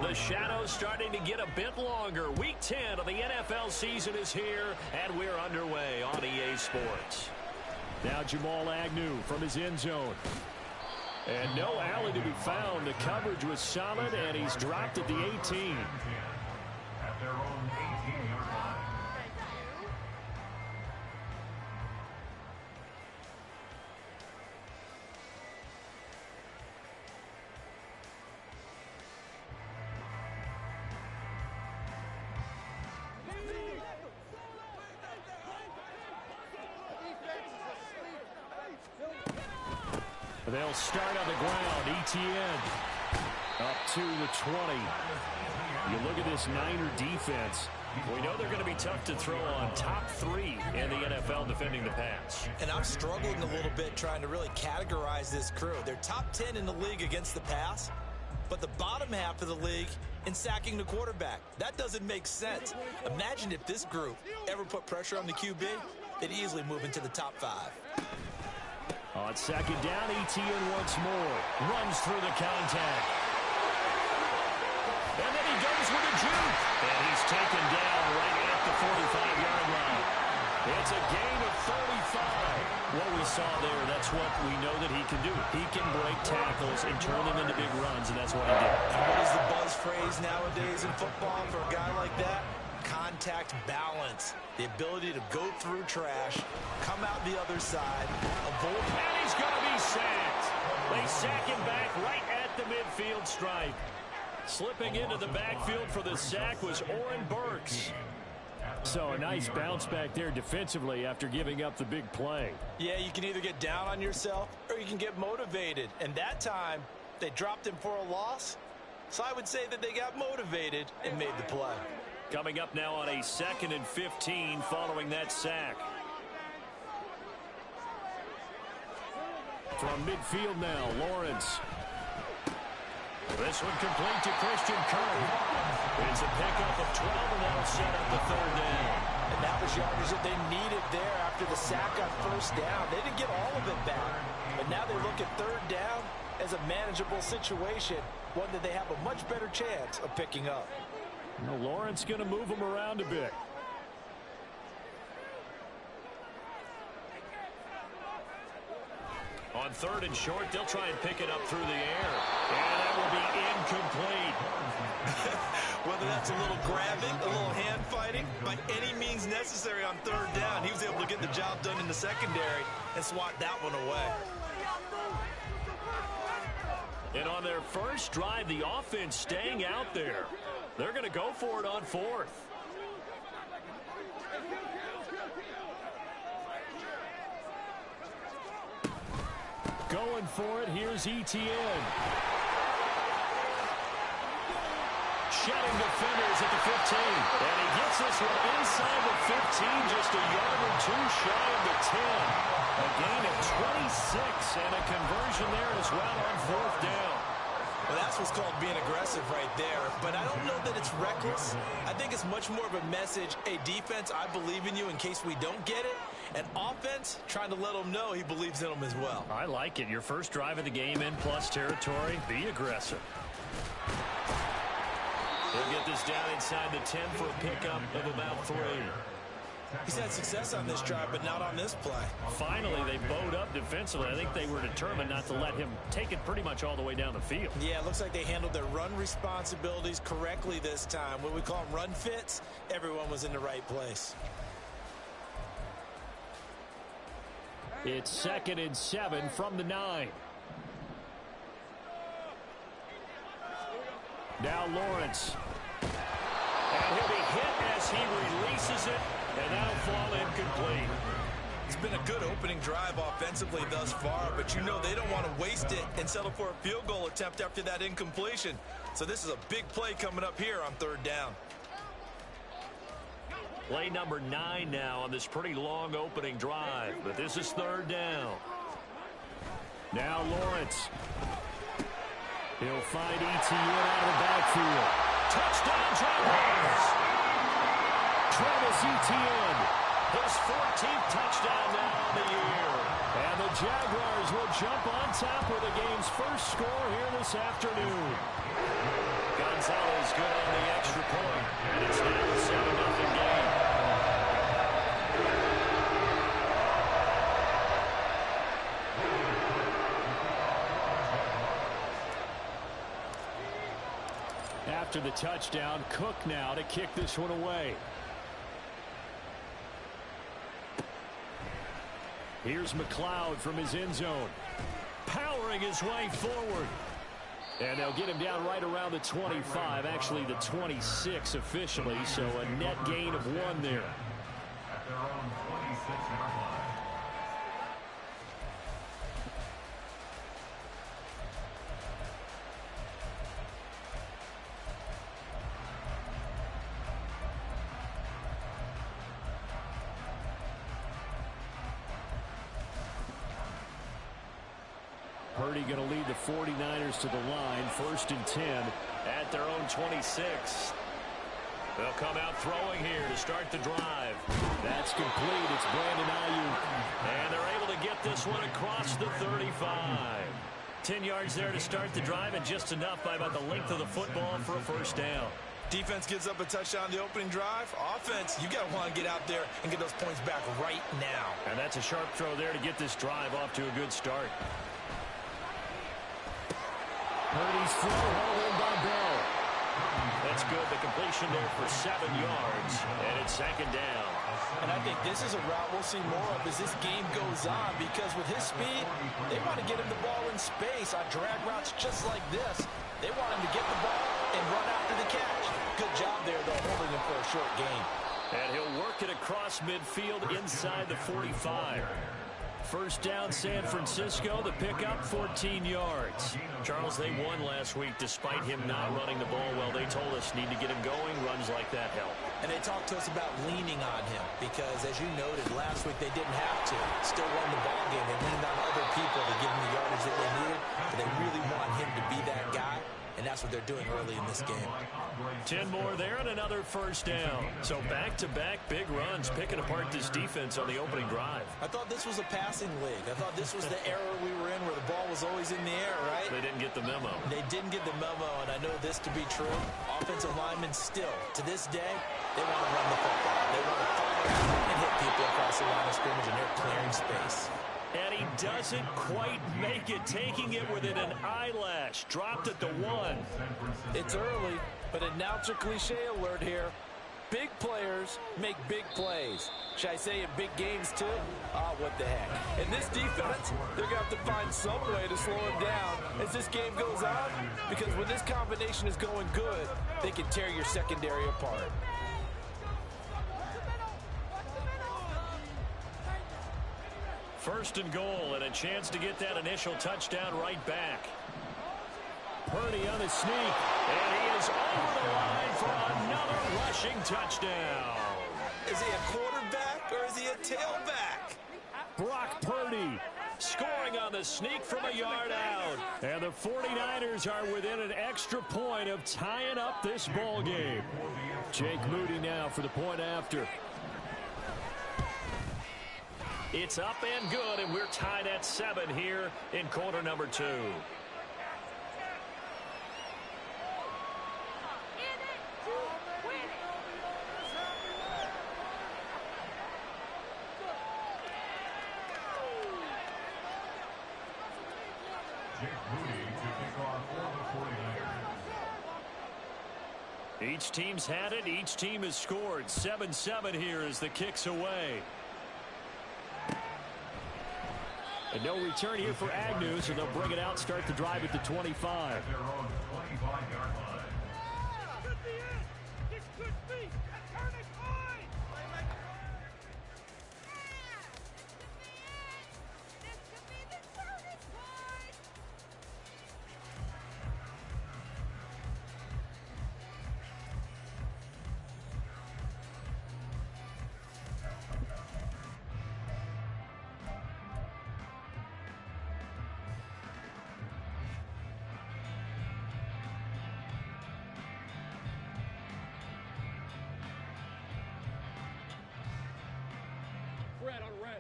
The shadow's starting to get a bit longer. Week 10 of the NFL season is here, and we're underway on EA Sports. Now Jamal Agnew from his end zone. And no alley to be found. The coverage was solid, and he's dropped at the 18. At their own 18-yard line. They'll start on the ground. Etienne up to the 20. You look at this Niner defense. We know they're going to be tough to throw on. Top 3 in the NFL defending the pass. And I'm struggling a little bit trying to really categorize this crew. They're top 10 in the league against the pass, but the bottom half of the league in sacking the quarterback. That doesn't make sense. Imagine if this group ever put pressure on the QB, they'd easily move into the top 5. On second down, Etienne once more. Runs through the contact. And then he goes with a juke. And he's taken down right at the 45-yard line. It's a gain of 35. What we saw there, that's what we know that he can do. He can break tackles and turn them into big runs, and that's what he did. And what is the buzz phrase nowadays in football for a guy like that? Contact balance. The ability to go through trash, come out the other side, avoid. And he's going to be sacked. They sack him back right at the midfield stripe. Slipping into the backfield for the sack was Oren Burks. So a nice bounce back there defensively after giving up the big play. Yeah, you can either get down on yourself or you can get motivated. And that time, they dropped him for a loss. So I would say that they got motivated and made the play. Coming up now on a 2nd and 15 following that sack. From midfield now, Lawrence. This one complete to Christian Kirk. It's a pickup of 12, and that'll set up the 3rd down. And that was yardage that they needed there after the sack on 1st down. They didn't get all of it back. But now they look at 3rd down as a manageable situation, one that they have a much better chance of picking up. Well, Lawrence going to move him around a bit. On 3rd and short, they'll try and pick it up through the air. And that will be incomplete. Whether that's a little grabbing, a little hand fighting, by any means necessary on 3rd down, he was able to get the job done in the secondary and swat that one away. And on their first drive, the offense staying out there. They're going to go for it on 4th. Going for it, here's Etienne. Shedding defenders at the 15. And he gets this one inside the 15, just a yard or 2 shy of the 10. A gain of 26 and a conversion there as well on 4th down. Well, that's what's called being aggressive right there. But I don't know that it's reckless. I think it's much more of a message, hey, defense, I believe in you in case we don't get it. And offense, trying to let them know he believes in them as well. I like it. Your first drive of the game in plus territory, be aggressive. They'll get this down inside the 10 for a pickup of about 3. He's had success on this drive, but not on this play. Finally, they bowed up defensively. I think they were determined not to let him take it pretty much all the way down the field. Yeah, it looks like they handled their run responsibilities correctly this time. What we call them run fits, everyone was in the right place. It's 2nd and 7 from the 9. Now Lawrence. And he'll be hit as he releases it, and that'll fall incomplete. It's been a good opening drive offensively thus far, but you know they don't want to waste it and settle for a field goal attempt after that incompletion. So this is a big play coming up here on 3rd down. Play number 9 now on this pretty long opening drive, but this is 3rd down. Now Lawrence. He'll find Etienne out of the backfield. Touchdown, Jaguars! Travis Etienne His 14th touchdown now on the year. And the Jaguars will jump on top with the game's first score here this afternoon. Gonzalez good on the extra point. And it's now a 7-0 game. After the touchdown, Cook now to kick this one away. Here's McLeod from his end zone, powering his way forward. And they'll get him down right around the 25, actually the 26 officially, so a net gain of 1 there. At their own 26-yard line. Purdy going to lead the 49ers to the line, 1st and 10 at their own 26. They'll come out throwing here to start the drive. That's complete. It's Brandon Ayuk. And they're able to get this one across the 35. 10 yards there to start the drive, and just enough by about the length of the football for a first down. Defense gives up a touchdown the opening drive. Offense, you got to want to get out there and get those points back right now. And that's a sharp throw there to get this drive off to a good start. Purdy's throw held in by Bell. That's good. The completion there for 7 yards, and it's 2nd down. And I think this is a route we'll see more of as this game goes on, because with his speed, they want to get him the ball in space on drag routes just like this. They want him to get the ball and run after the catch. Good job there, though, holding him for a short gain. And he'll work it across midfield inside the 45. First down, San Francisco. The pickup, 14 yards. Charles, they won last week despite him not running the ball well. They told us need to get him going. Runs like that help. And they talked to us about leaning on him because, as you noted, last week they didn't have to. Still won the ball game. They leaned on other people to give him the yardage that they needed. But they really want him to be that guy. And that's what they're doing early in this game. 10 more there and another first down. So back-to-back big runs, picking apart this defense on the opening drive. I thought this was a passing league. I thought this was the era we were in where the ball was always in the air, right? They didn't get the memo. They didn't get the memo, and I know this to be true. Offensive linemen still, to this day, they want to run the football. They want to fire out and hit people across the line of scrimmage, and they're clearing space. And he doesn't quite make it, taking it within an eyelash. Dropped at the 1. It's early, but announcer cliche alert here. Big players make big plays. Should I say in big games too? Oh, what the heck. And this defense, they're going to have to find some way to slow him down as this game goes on, because when this combination is going good, they can tear your secondary apart. First and goal, and a chance to get that initial touchdown right back. Purdy on the sneak, and he is over the line for another rushing touchdown. Is he a quarterback or is he a tailback? Brock Purdy scoring on the sneak from a yard out. And the 49ers are within an extra point of tying up this ball game. Jake Moody now for the point after. It's up and good, and we're tied at 7 here in quarter number 2. Jake Moody to kick off for the 49ers. Each team's had it. Each team has scored. 7-7 here as the kick's away. And no return here for Agnew, so they'll bring it out, start the drive at the 25. Their own 25-yard line.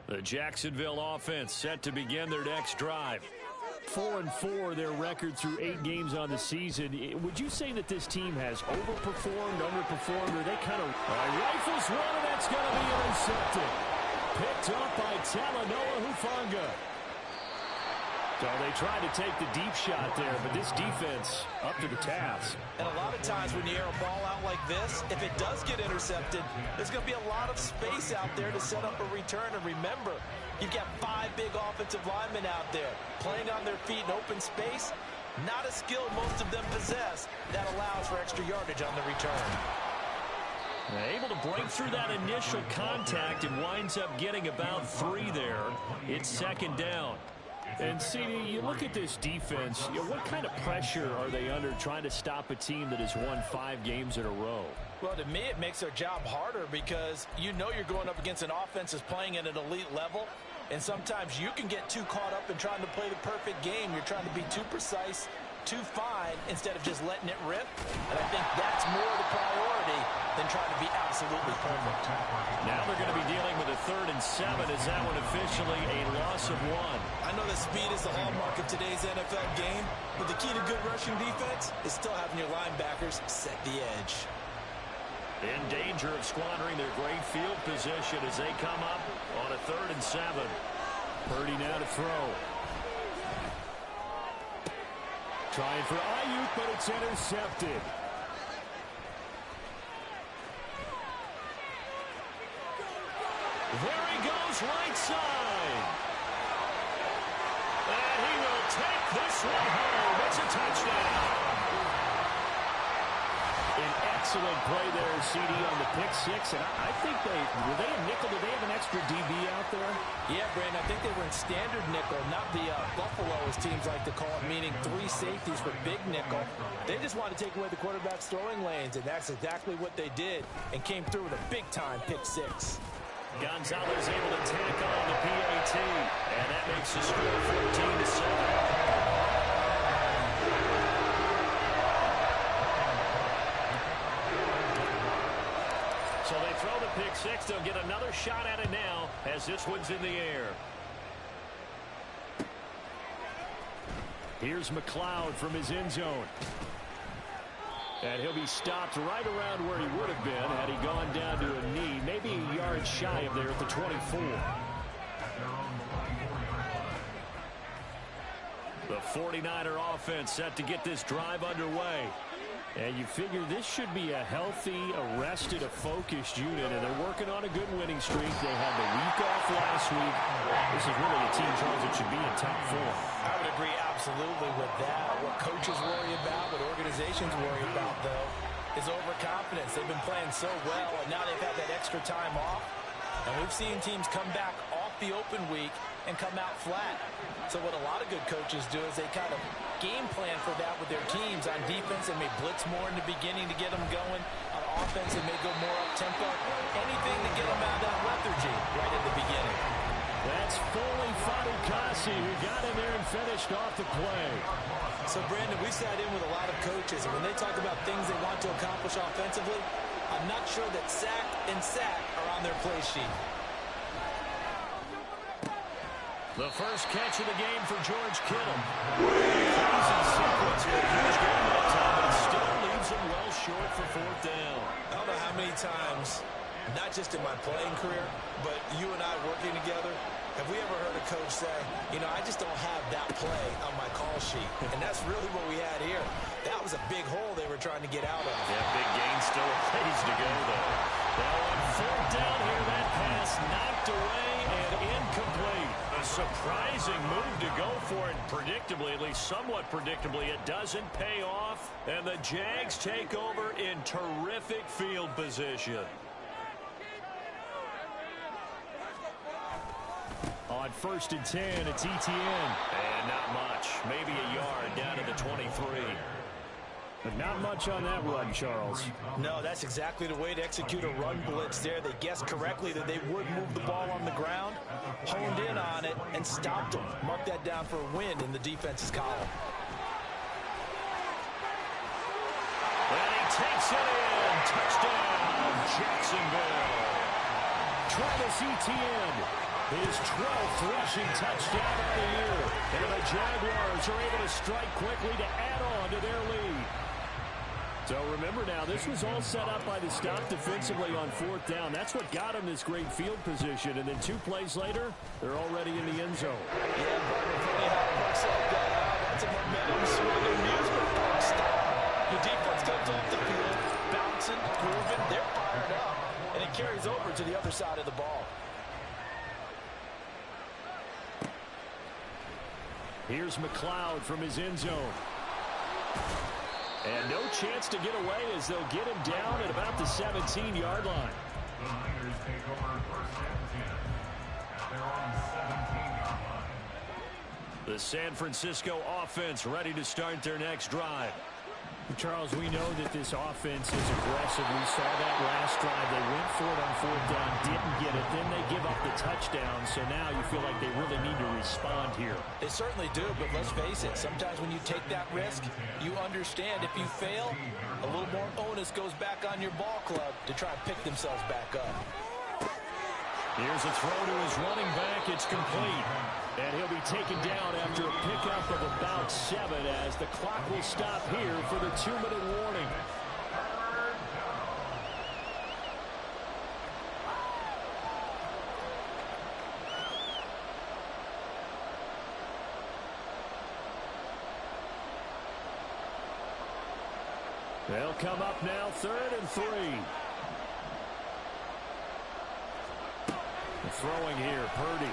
The Jacksonville offense set to begin their next drive. 4-4 their record through 8 games on the season. Would you say that this team has overperformed, underperformed, or they kind of rifles one, and that's going to be intercepted? Picked up by Talanoa Hufanga. So they tried to take the deep shot there, but this defense up to the task. And a lot of times when you air a ball out like this, if it does get intercepted, there's going to be a lot of space out there to set up a return. And remember, you've got 5 big offensive linemen out there playing on their feet in open space. Not a skill most of them possess that allows for extra yardage on the return. Able to break through that initial contact and winds up getting about 3 there. It's second down. And, CD, you look at this defense, what kind of pressure are they under trying to stop a team that has won 5 games in a row? Well, to me, it makes their job harder because you know you're going up against an offense that's playing at an elite level, and sometimes you can get too caught up in trying to play the perfect game. You're trying to be too precise, too fine, instead of just letting it rip. And I think that's more the priority than trying to be absolutely perfect. Now they're going to be dealing with a 3rd and 7. Is that one officially a loss of 1? I know that speed is the hallmark of today's NFL game, but the key to good rushing defense is still having your linebackers set the edge. In danger of squandering their great field position as they come up on a 3rd and 7. Purdy now to throw. Trying for Ayuk, but it's intercepted. There he goes, right side. And he will take this one home. It's a touchdown. An excellent play there, CD, on the pick 6. And I think were they a nickel? Did they have an extra DB out there? Yeah, Brandon, I think they were in standard nickel, not the Buffalo, as teams like to call it, meaning 3 safeties for big nickel. They just wanted to take away the quarterback's throwing lanes, and that's exactly what they did, and came through with a big-time pick 6. Gonzalez able to tackle on the PAT, and that makes the score 14-7. So they throw the pick 6. They'll get another shot at it now as this one's in the air. Here's McLeod from his end zone. And he'll be stopped right around where he would have been had he gone down to a knee, maybe a yard shy of there at the 24. The 49er offense set to get this drive underway. And you figure this should be a healthy, arrested, a focused unit, and they're working on a good winning streak. They had the week off last week. This is really a team, Charles, that should be in top 4. I would agree absolutely with that. What coaches worry about, what organizations worry about, though, is overconfidence. They've been playing so well, and now they've had that extra time off. And we've seen teams come back off the open week and come out flat. So what a lot of good coaches do is they kind of game plan for that with their teams. On defense, they may blitz more in the beginning to get them going. On offense, they may go more up-tempo. Anything to get them out of that lethargy right at the beginning. That's Foley Fatukasi who got in there and finished off the play. So, Brandon, we sat in with a lot of coaches, and when they talk about things they want to accomplish offensively, I'm not sure that sack and sack are on their play sheet. The first catch of the game for George Kittle. Crazy sequence with a huge game that time, but it still leaves him well short for 4th down. I don't know how many times, not just in my playing career, but you and I working together, have we ever heard a coach say, you know, I just don't have that play on my call sheet. And that's really what we had here. That was a big hole they were trying to get out of. Yeah, big gain, still a ways to go, though. Now on 4th down here, that pass knocked away and incomplete. A surprising move to go for it. Predictably, at least somewhat predictably, it doesn't pay off. And the Jags take over in terrific field position. On 1st and 10, it's ETN. And not much. Maybe a yard down to the 23. But not much on that run, Charles. No, that's exactly the way to execute a run blitz there. They guessed correctly that they would move the ball on the ground, honed in on it, and stopped them. Mark that down for a win in the defense's column. And he takes it in. Touchdown, Jacksonville. Travis Etienne. His 12th rushing touchdown of the year. And the Jaguars are able to strike quickly to add on to their lead. So remember now, this was all set up by the stop defensively on 4th down. That's what got him this great field position. And then 2 plays later, they're already in the end zone. Yeah, Butler, funny how it looks like that. That's a momentum swing amusement park style. Your defense comes off the field, bouncing, grooving, they're fired up, and it carries over to the other side of the ball. Here's McLeod from his end zone. And no chance to get away as they'll get him down at about the 17-yard line. The Niners take over 1st and 10 at their own 17-yard line. The San Francisco offense ready to start their next drive. Charles, we know that this offense is aggressive. We saw that last drive. They went for it on 4th down, didn't get it. Then they give up the touchdown. So now you feel like they really need to respond here. They certainly do, but let's face it. Sometimes when you take that risk, you understand if you fail, a little more onus goes back on your ball club to try and pick themselves back up. Here's a throw to his running back. It's complete. And he'll be taken down after a pickup of about 7 as the clock will stop here for the 2-minute warning. They'll come up now 3rd and 3. Throwing here, Purdy.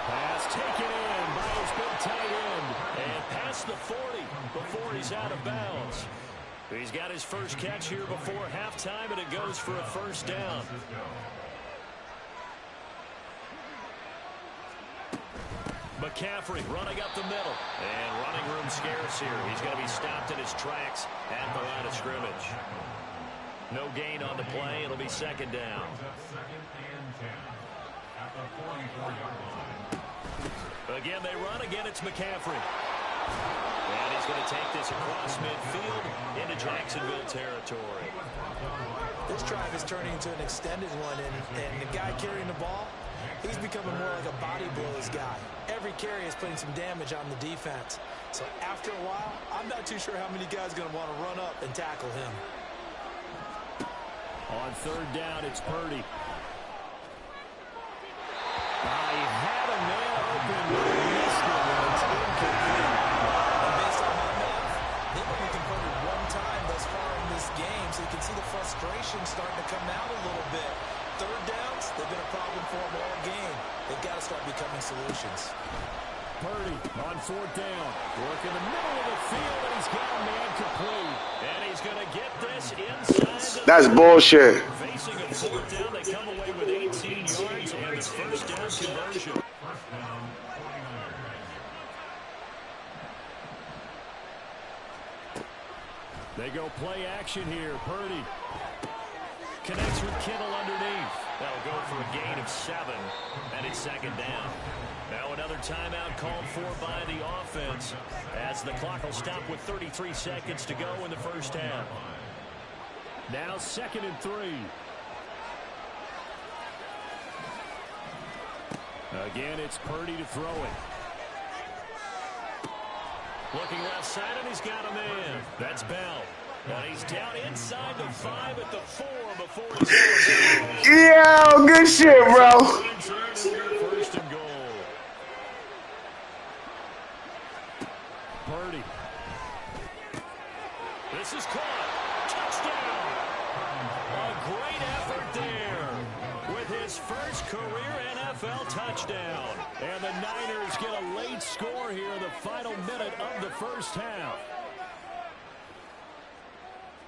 Pass taken in by his big tight end. And past the 40 before he's out of bounds. He's got his first catch here before halftime, and it goes for a 1st down. McCaffrey running up the middle. And running room scarce here. He's going to be stopped in his tracks at the line of scrimmage. No gain on the play. It'll be 2nd down. 2nd and 10 at the 44-yard line. Again, they run. Again, it's McCaffrey. And he's going to take this across midfield into Jacksonville territory. This drive is turning into an extended one, and the guy carrying the ball, he's becoming more like a body blows guy. Every carry is putting some damage on the defense. So after a while, I'm not too sure how many guys are going to want to run up and tackle him. On 3rd down, it's Purdy. He had a man open, but he missed it. It's incomplete. And based on my math, they've only converted 1 time thus far in this game, so you can see the frustration starting to come out a little bit. 3rd downs, they've been a problem for them all game. They've got to start becoming solutions. Purdy on 4th down. Work in the middle of the field, and he's got a man complete. And he's going to get this inside. That's bullshit. Facing a 4th down, they come away with 18 yards and his 1st down conversion. 1st down, 49ers. They go play action here. Purdy connects with Kittle underneath. That'll go for a gain of 7, and it's 2nd down. Now another timeout called for by the offense as the clock will stop with 33 seconds to go in the 1st half. Now 2nd and 3. Again, it's Purdy to throw it. Looking left side, and he's got a man. That's Bell. And he's down inside the 5 at the 4 before he's Yo, good shit, bro. 1st and goal. Purdy. This is caught. Touchdown. A great effort there with his first career NFL touchdown. And the Niners get a late score here in the final minute of the 1st half.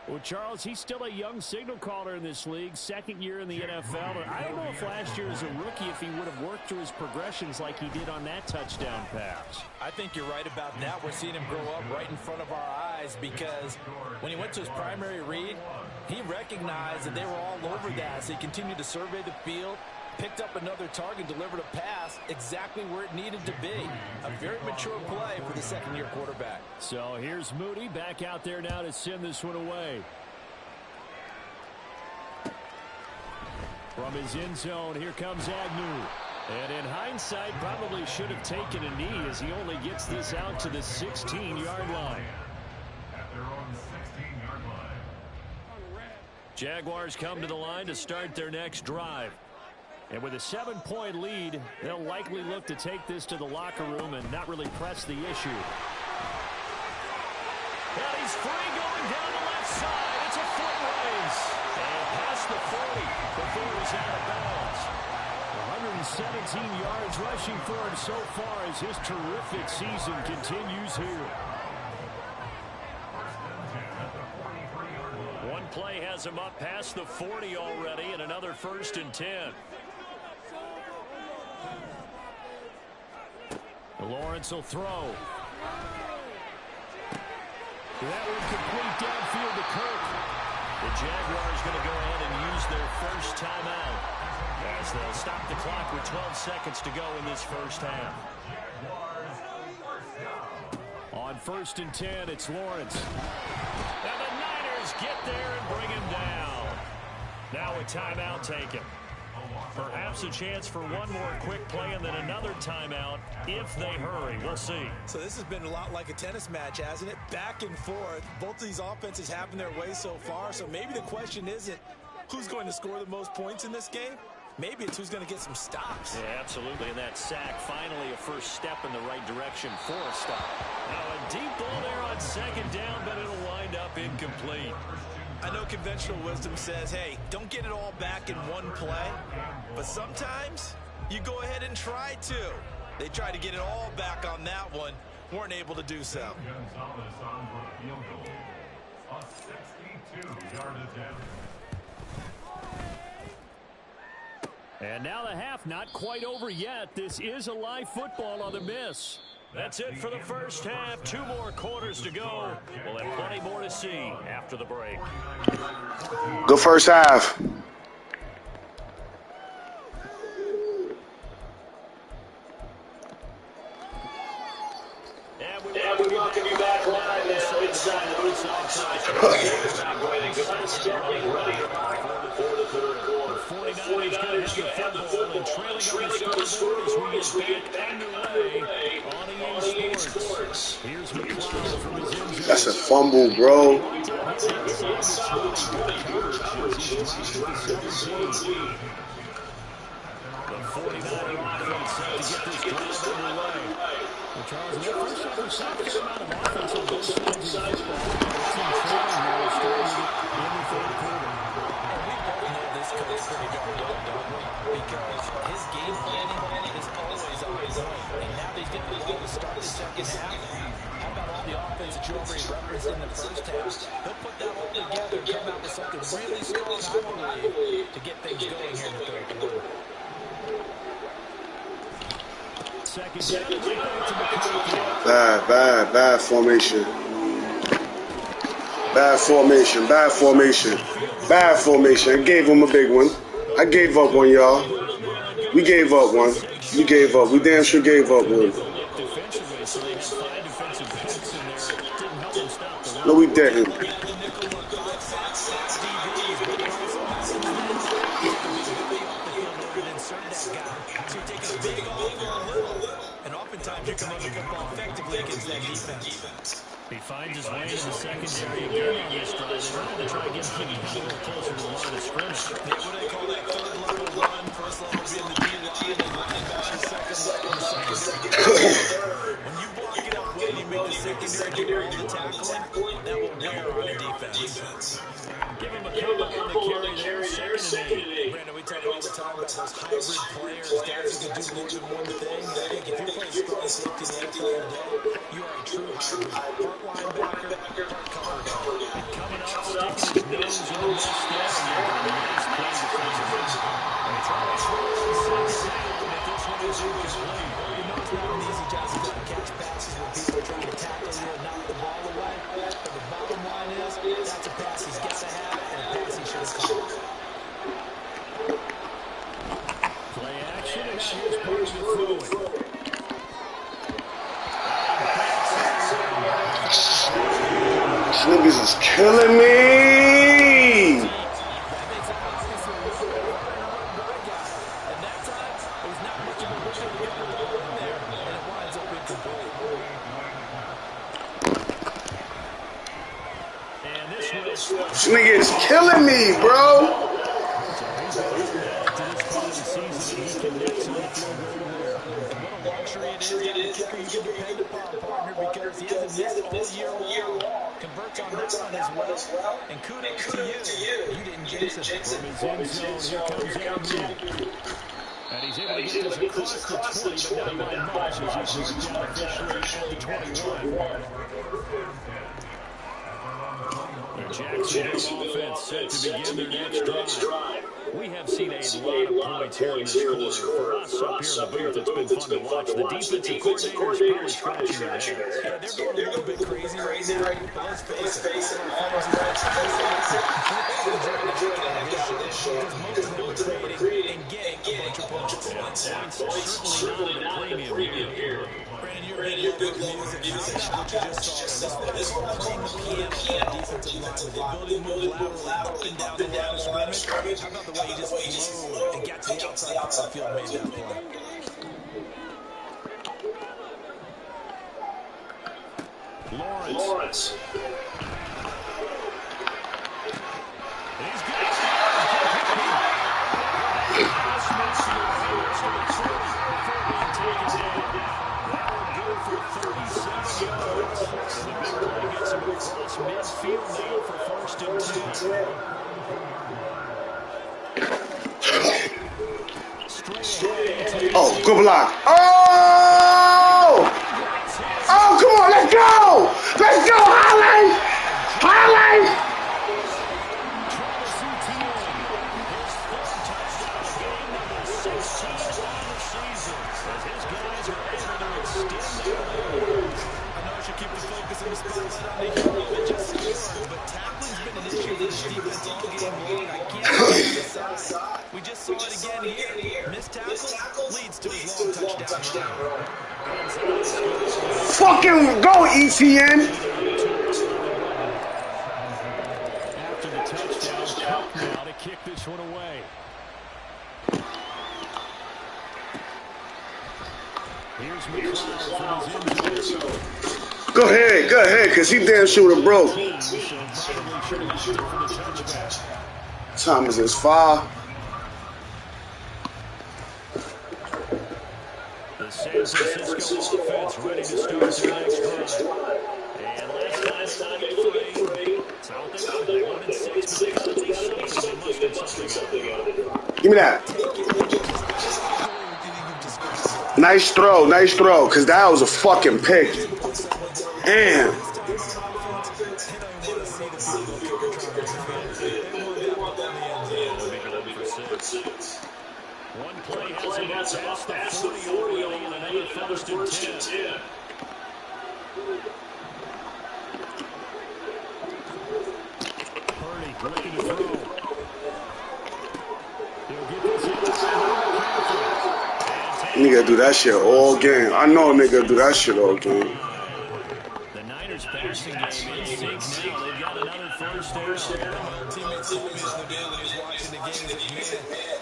Well, Charles, he's still a young signal caller in this league, 2nd year in the NFL. But I don't know if last year as a rookie, if he would have worked through his progressions like he did on that touchdown pass. I think you're right about that. We're seeing him grow up right in front of our eyes because when he went to his primary read, he recognized that they were all over that. So he continued to survey the field, picked up another target, delivered a pass exactly where it needed to be. A very mature play for the 2nd-year quarterback. So here's Moody back out there now to send this one away. From his end zone, here comes Agnew. And in hindsight, probably should have taken a knee as he only gets this out to the 16-yard line. At their own 16-yard line. Jaguars come to the line to start their next drive. And with a 7-point lead, they'll likely look to take this to the locker room and not really press the issue. And he's free going down the left side. It's a foot race. And past the 40 before he's out of bounds. 117 yards rushing for him so far as his terrific season continues here. One play has him up past the 40 already, and another 1st and 10. Lawrence will throw. That one complete downfield to Kirk. The Jaguars going to go ahead and use their first timeout as they'll stop the clock with 12 seconds to go in this first half. On 1st and 10, it's Lawrence. And the Niners get there and bring him down. Now a timeout taken. Perhaps a chance for one more quick play and then another timeout if they hurry. We'll see. So this has been a lot like a tennis match, hasn't it? Back and forth. Both of these offenses having their way so far. So maybe the question isn't who's going to score the most points in this game. Maybe it's who's going to get some stops. Yeah, absolutely. And that sack, finally a first step in the right direction for a stop. Now a deep ball there on 2nd down, but it'll wind up incomplete. I know conventional wisdom says, hey, don't get it all back in one play. But sometimes you go ahead and try to. They tried to get it all back on that one. Weren't able to do so. Gonzalez on for a field goal. A 62-yard attempt. And now the half not quite over yet. This is a live football on the miss. That's it for the first half. 2 more quarters to go. We'll have plenty more to see after the break. Good first half. And we welcome you back live inside the ready for the third quarter. The 49ers going to have the football and trailing on the scoreboard as we get back underway on EA Sports. Here's McLeod from his end zone. That's a fumble, bro. The 49er offense set to get this drive underway. Well, Charles, that first half was not the amount of offense on both sides of the football. The team trailing here starting in the 3rd quarter. We both know this coach pretty darn well, don't we? Because his game planning is always on point. And now that he's getting the ball to start the second half, how about all the offense that you already referenced in the first half? He'll put that all together and come out with something really strong, I believe, to get things going here in the 3rd quarter. Bad formation. Bad formation. I gave him a big one. I gave up one, y'all. We gave up one. We gave up. We damn sure gave up one. No, we didn't. And oftentimes you can run the football effectively against that defense. He finds his way in the secondary again on this drive. They wanted to try to get him a little closer to the line of scrimmage. Yeah, what do they call that 3rd level run? 1st level being the D-line, and running back the 2nd level and the secondary. When you block it up well, you make the secondary do all the tackling, that will wear on a defense. Give him a couple on the carry there, 2nd and 8. Brandon, we talk all the time about those hybrid players, guys who can do more than one thing. I think if you're playing strong safety the NFL today, you are a true hybrid. Part linebacker, part cover guy. Coming up, sticking his nose in the mesh there, and nice play defensively. And it's always hard to say that this one is incomplete. You know it's not an easy job to catch passes when people are trying to tackle you and knock the ball away. But the bottom line is, that's a pass he's got to have and a pass he should have caught. Play action, and here's Purdy throwing. These niggas is killing me. This nigga is killing me, bro. What a luxury it is to have a kicker you can depend upon, partner, because he hasn't missed all year long. Converts on that one as well. And kudos to you. You didn't jinx him. From his end zone, here comes Edmund. And he's able to get this across the 20, but not by much as he's moved down officially at the 21. The Jacksonville offense set to begin their next drive. We have seen a lot of points here in this quarter. For us up here in the booth, it's been fun to watch. The defensive coordinators probably scratching their heads. Yeah, they're going a little bit crazy right now. But let's face it. Most of them are creating and getting a bunch of points. Certainly not at a premium here. Brandon, you're good music. How about what you just saw? This one playing the piano on the defensive line with the ability to move lateral up and down the line of scrimmage. How about the way he just flowed and got to the outside part of the field and made that play? Lawrence. He's got it. Midfield now for first and 10. Oh, good block. Oh! Oh, come on, let's go! Let's go, Highlight! Highlight! We just saw it again here. Missed tackle leads to his long touchdown run. Fucking go, ETN! After the touchdown, now to kick this one away. Here's McLeod from his end zone. Go ahead, because he damn sure would have broke. Thomas is far. The San Francisco offense ready to start their next drive. And last time they got they wanted 6, but they got at least something. They must get something out of it. Give me that. Nice throw, because that was a fucking pick. Damn. One play has him past the 40 already, and another first and 10. Purdy looking to throw. He'll get this inside. Nigga do that shit all game. I know a nigga do that shit all game. The Niners passing game in sync now. They've got another first down. Teammates told me the ability is watching the games of man.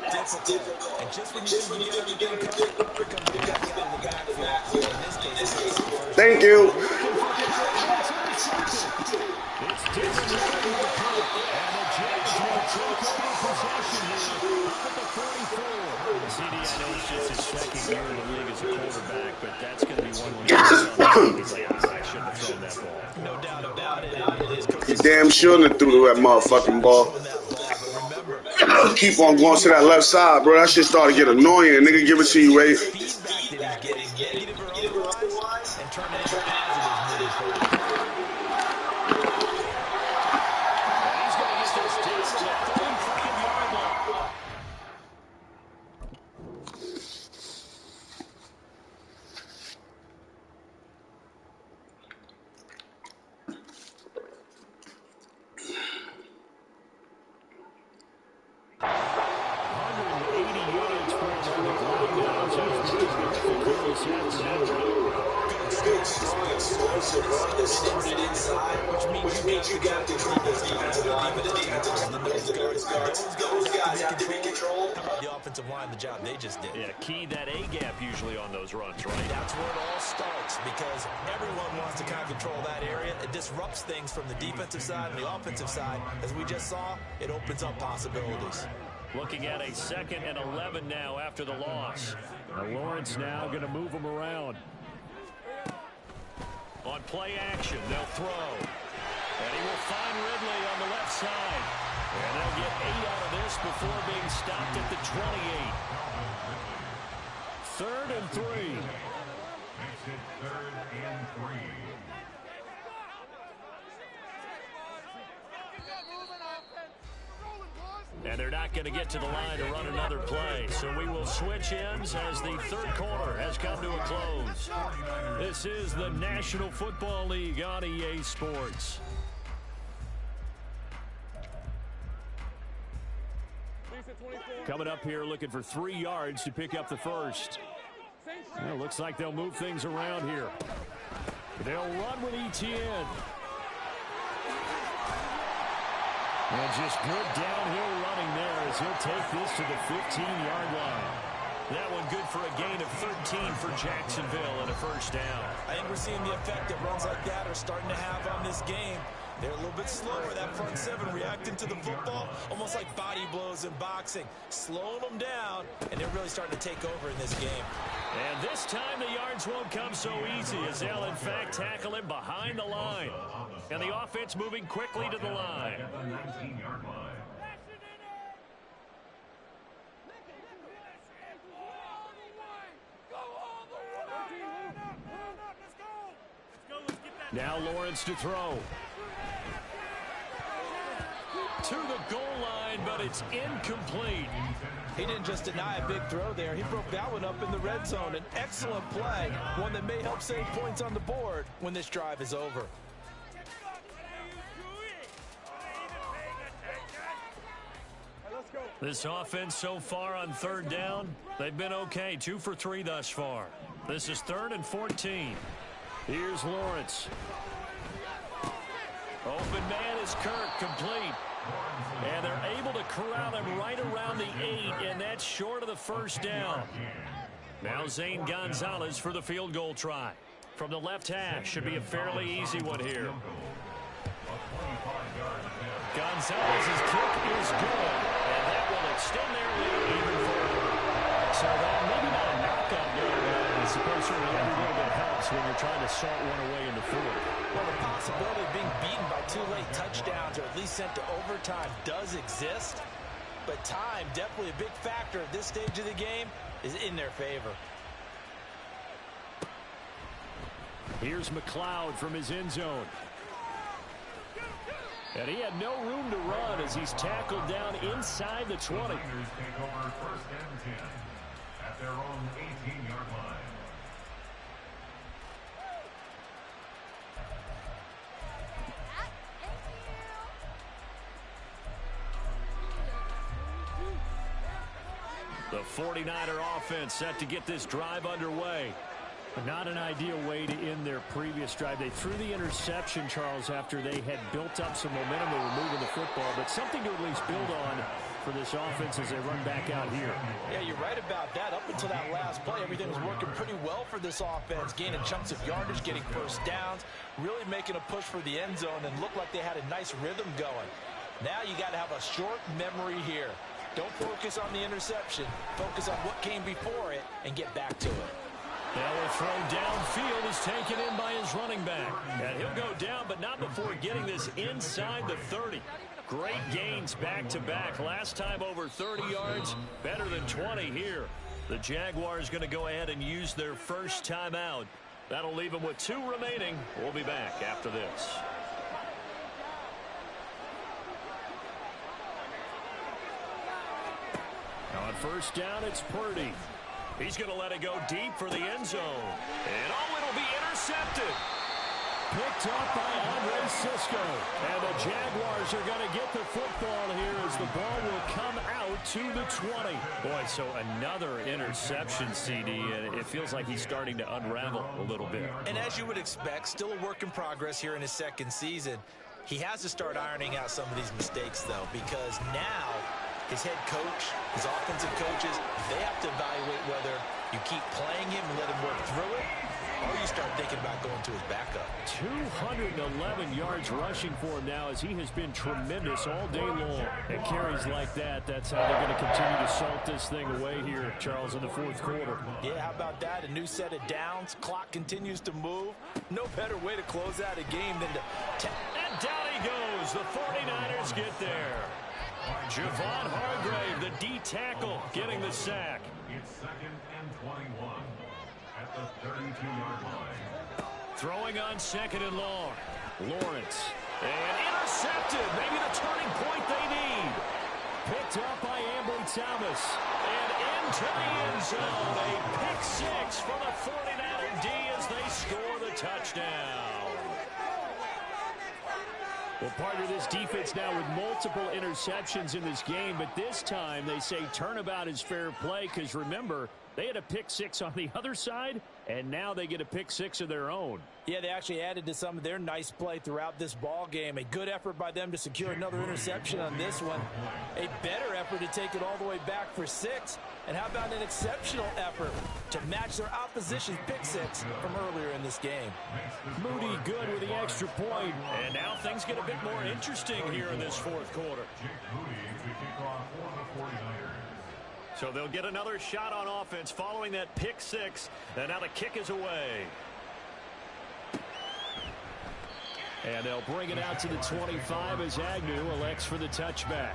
That's difficult. And just when you think you get everything covered, here comes the guy in the backfield. In this case, thank you. It's different and the Jags will take over possession here at the 44. CD, I know it's just his second year in the league as a quarterback, but that's going to be one when he's like, I shouldn't have thrown that ball. No doubt about it. He damn sure have threw that motherfucking ball. Keep on going to that left side, bro. That shit started to get annoying. Nigga, give it to you, Ray. The job they just did. Yeah, key that A-gap usually on those runs, right? That's where it all starts. because everyone wants to kind of control that area. It disrupts things from the defensive side and the offensive side. As we just saw, it opens up possibilities. Looking at a 2nd and 11 now after the loss. Now Lawrence now going to move him around. On play action, they'll throw. And he will find Ridley on the left side. And they'll get 8 out of this before being stopped at the 28. 3rd and 3. Makes it 3rd and 3. And they're not going to get to the line to run another play. So we will switch ends as the 3rd quarter has come to a close. This is the National Football League on EA Sports. Coming up here looking for 3 yards to pick up the first. Well, looks like they'll move things around here. They'll run with Etienne. And just good downhill running there as he'll take this to the 15-yard line. That one good for a gain of 13 for Jacksonville and a first down. I think we're seeing the effect that runs like that are starting to have on this game. They're a little bit slower, that front 7 reacting to the football, almost like body blows in boxing, slowing them down, and they're really starting to take over in this game. And this time the yards won't come so easy as they'll in fact tackle him behind the line. And the offense moving quickly to the line. At the 19-yard line. Now Lawrence to throw. To the goal line, but it's incomplete. He didn't just deny a big throw there. He broke that one up in the red zone. An excellent play, one that may help save points on the board when this drive is over. This offense so far on 3rd down, they've been okay. 2 for 3 thus far. This is 3rd and 14. Here's Lawrence. Open man is Kirk, complete. And they're able to corral him right around the 8, and that's short of the first down. Now Zane Gonzalez for the field goal try. From the left hash, should be a fairly easy one here. Gonzalez's kick is good, and that will extend their lead even further. So that maybe not a knockout goal, but I suppose certainly every little bit helps when you're trying to salt one away in the 4th. Well, the possibility of being beaten by 2 late touchdowns or at least sent to overtime does exist, but time, definitely a big factor at this stage of the game, is in their favor. Here's McLeod from his end zone. And he had no room to run as he's tackled down inside the 20. Take over 1st and 10 at their own 18-yard line. The 49er offense set to get this drive underway. Not an ideal way to end their previous drive. They threw the interception, Charles, after they had built up some momentum. They were moving the football, but something to at least build on for this offense as they run back out here. Yeah, you're right about that. Up until that last play, everything was working pretty well for this offense, gaining chunks of yardage, getting first downs, really making a push for the end zone, and looked like they had a nice rhythm going. Now you got to have a short memory here. Don't focus on the interception. Focus on what came before it and get back to it. Now a throw downfield is taken in by his running back. And he'll go down, but not before getting this inside the 30. Great gains back-to-back. Last time over 30 yards, better than 20 here. The Jaguars going to go ahead and use their first timeout. That'll leave them with 2 remaining. We'll be back after this. On first down, it's Purdy. He's going to let it go deep for the end zone. And oh, it'll be intercepted. Picked up by Andre Cisco. And the Jaguars are going to get the football here as the ball will come out to the 20. Boy, so another interception, CD, and it feels like he's starting to unravel a little bit. And as you would expect, still a work in progress here in his 2nd season. He has to start ironing out some of these mistakes, though, because now his head coach, his offensive coaches, they have to evaluate whether you keep playing him and let him work through it, or you start thinking about going to his backup. 211 yards rushing for him now, as he has been tremendous all day long. And carries like that, that's how they're going to continue to salt this thing away here, Charles, in the fourth quarter. Yeah, how about that? A new set of downs. Clock continues to move. No better way to close out a game than to... And down he goes. The 49ers get there. Javon Hargrave, the D tackle, getting the sack. It's 2nd and 21 at the 32-yard line. Throwing on 2nd and long. Lawrence. And intercepted. Maybe the turning point they need. Picked up by Ambry Thomas. And into the end zone. A pick six for the 49er D as they score the touchdown. Well, part of this defense now with multiple interceptions in this game, but this time they say turnabout is fair play because, remember, they had a pick six on the other side, and now they get a pick six of their own. Yeah, they actually added to some of their nice play throughout this ball game. A good effort by them to secure another interception on this one. A better effort to take it all the way back for 6. And how about an exceptional effort to match their opposition's pick six from earlier in this game? Moody good with the extra point. And now things get a bit more interesting here in this fourth quarter. So they'll get another shot on offense following that pick six. And now the kick is away. And they'll bring it out to the 25 as Agnew elects for the touchback.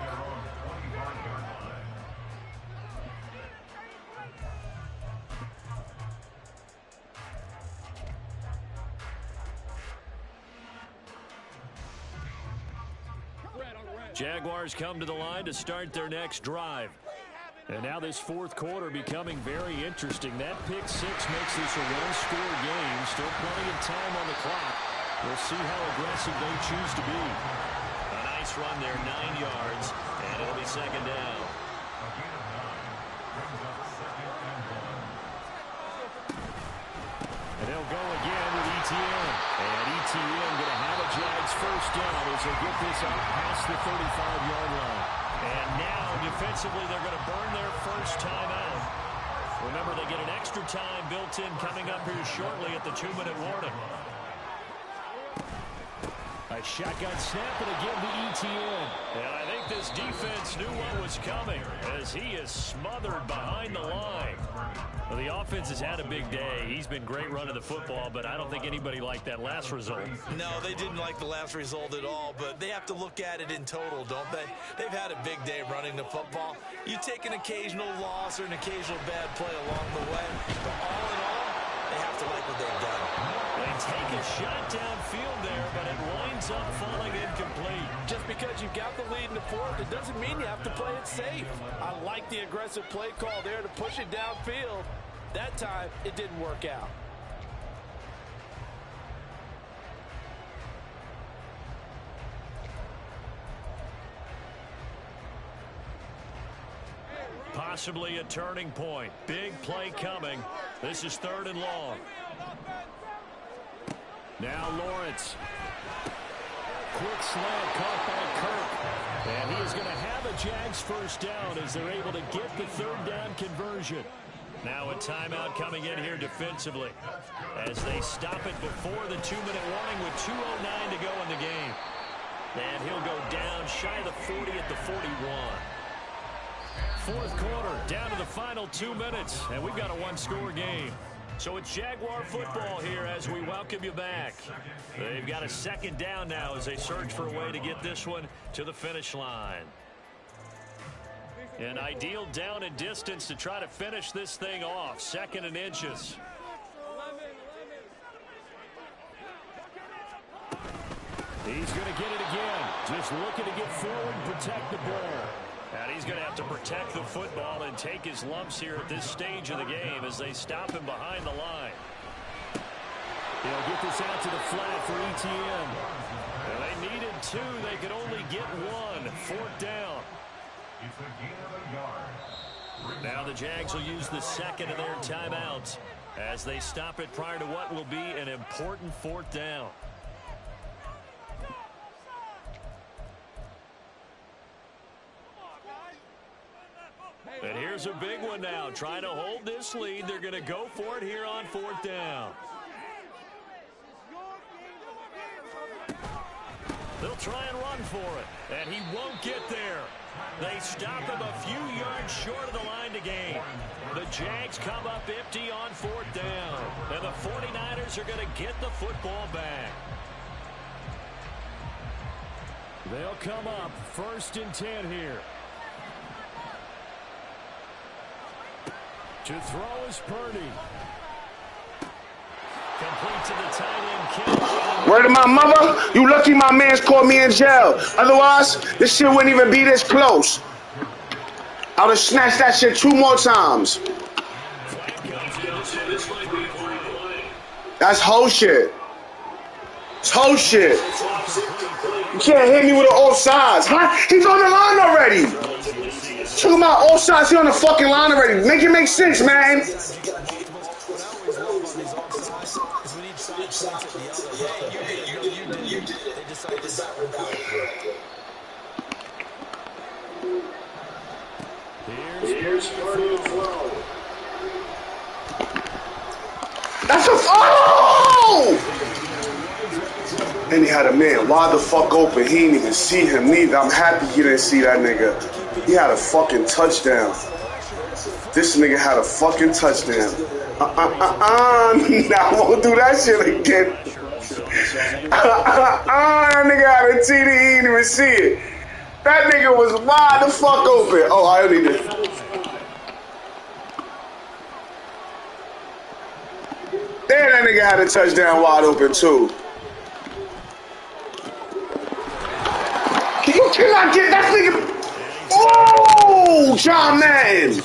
Jaguars come to the line to start their next drive. And now this fourth quarter becoming very interesting. That pick six makes this a one-score game. Still plenty of time on the clock. We'll see how aggressive they choose to be. A nice run there, 9 yards, and it'll be 2nd down. And they'll go again with ETN. And ETN going to have a Jags first down as they get this up past the 35-yard line. And now, defensively, they're going to burn their first time out. Remember, they get an extra time built in coming up here shortly at the 2-minute warning. A shotgun snap and again to ETN. And I think this defense knew what was coming as he is smothered behind the line. Well, the offense has had a big day. He's been great running the football, but I don't think anybody liked that last result. No, they didn't like the last result at all, but they have to look at it in total, don't they? They've had a big day running the football. You take an occasional loss or an occasional bad play along the way, but all in all, they have to like what they've done. They take a shot downfield there, but it winds up falling incomplete. Just because you've got the lead in the fourth, it doesn't mean you have to play it safe. I like the aggressive play call there to push it downfield. That time, it didn't work out. Possibly a turning point. Big play coming. This is 3rd and long. Now Lawrence. Quick slant caught by Kirk. And he is going to have a Jags first down as they're able to get the 3rd down conversion. Now a timeout coming in here defensively as they stop it before the 2-minute warning with 2:09 to go in the game. And he'll go down shy of the 40 at the 41. Fourth quarter, down to the final 2 minutes, and we've got a one-score game. So it's Jaguar football here as we welcome you back. They've got a 2nd down now as they search for a way to get this one to the finish line. An ideal down and distance to try to finish this thing off. 2nd and inches. He's going to get it again. Just looking to get forward and protect the ball. And he's going to have to protect the football and take his lumps here at this stage of the game as they stop him behind the line. He'll get this out to the flat for ETN. Well, they needed 2. They could only get 1. 4th down. It's a gain of a yard. Now the Jags will use the 2nd of their timeouts as they stop it prior to what will be an important 4th down. And here's a big one now. Trying to hold this lead. They're going to go for it here on 4th down. They'll try and run for it, and he won't get there. They stop him a few yards short of the line to gain. The Jags come up empty on 4th down, and the 49ers are going to get the football back. They'll come up 1st and 10 here. To throw is Purdy. Complete to the tight end, Kelly. Word to my mother, you lucky my man's caught me in jail. Otherwise, this shit wouldn't even be this close. I would have snatched that shit 2 more times. That's whole shit. It's whole shit. You can't hit me with an offsides. Huh? He's on the line already. Talking about offsides, he's on the fucking line already. Make it make sense, man. Here's Purdy. That's a oh! And he had a man wide the fuck open. He didn't even see him neither. I'm happy he didn't see that nigga. He had a fucking touchdown. This nigga had a fucking touchdown. Now I won't do that shit again. That nigga had a TD. He didn't even see it. That nigga was wide the fuck open. Oh, I only did. Damn, that nigga had a touchdown wide open too. You cannot get that nigga. Oh, John Madden.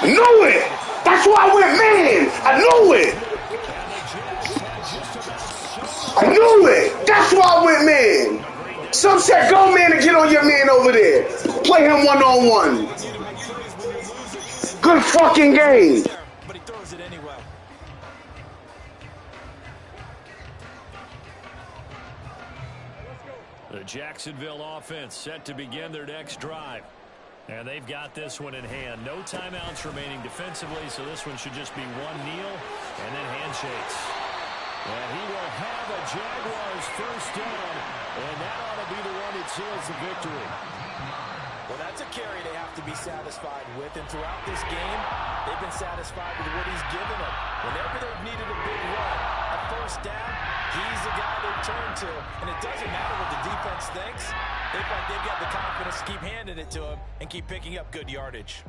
Knew it. That's why I went man. I knew it. I knew it. That's why I went man. Some said go man and get on your man over there. Play him one-on-one. Good fucking game. But he throws it anyway. The Jacksonville offense set to begin their next drive. And they've got this one in hand. No timeouts remaining defensively, so this one should just be one kneel and then handshakes. And he will have a Jaguars 1st down, and that ought to be the one that seals the victory. Well, that's a carry they have to be satisfied with, and throughout this game, they've been satisfied with what he's given them. Whenever they've needed a big run, a 1st down, he's the guy they turn to, and it doesn't matter what the defense thinks. They feel like they've got the confidence to keep handing it to him and keep picking up good yardage.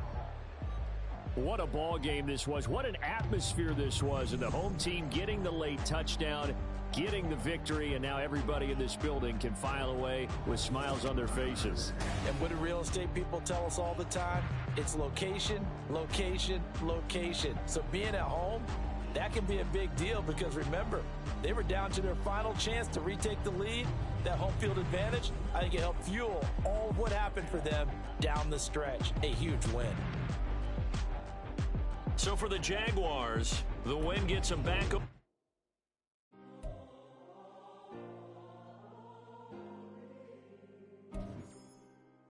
What a ball game this was. What an atmosphere this was. And the home team getting the late touchdown, getting the victory, and now everybody in this building can file away with smiles on their faces. And what do real estate people tell us all the time? It's location, location, location. So being at home, that can be a big deal because remember, they were down to their final chance to retake the lead. That home field advantage, I think it helped fuel all of what happened for them down the stretch. A huge win. So for the Jaguars, the win gets them back up.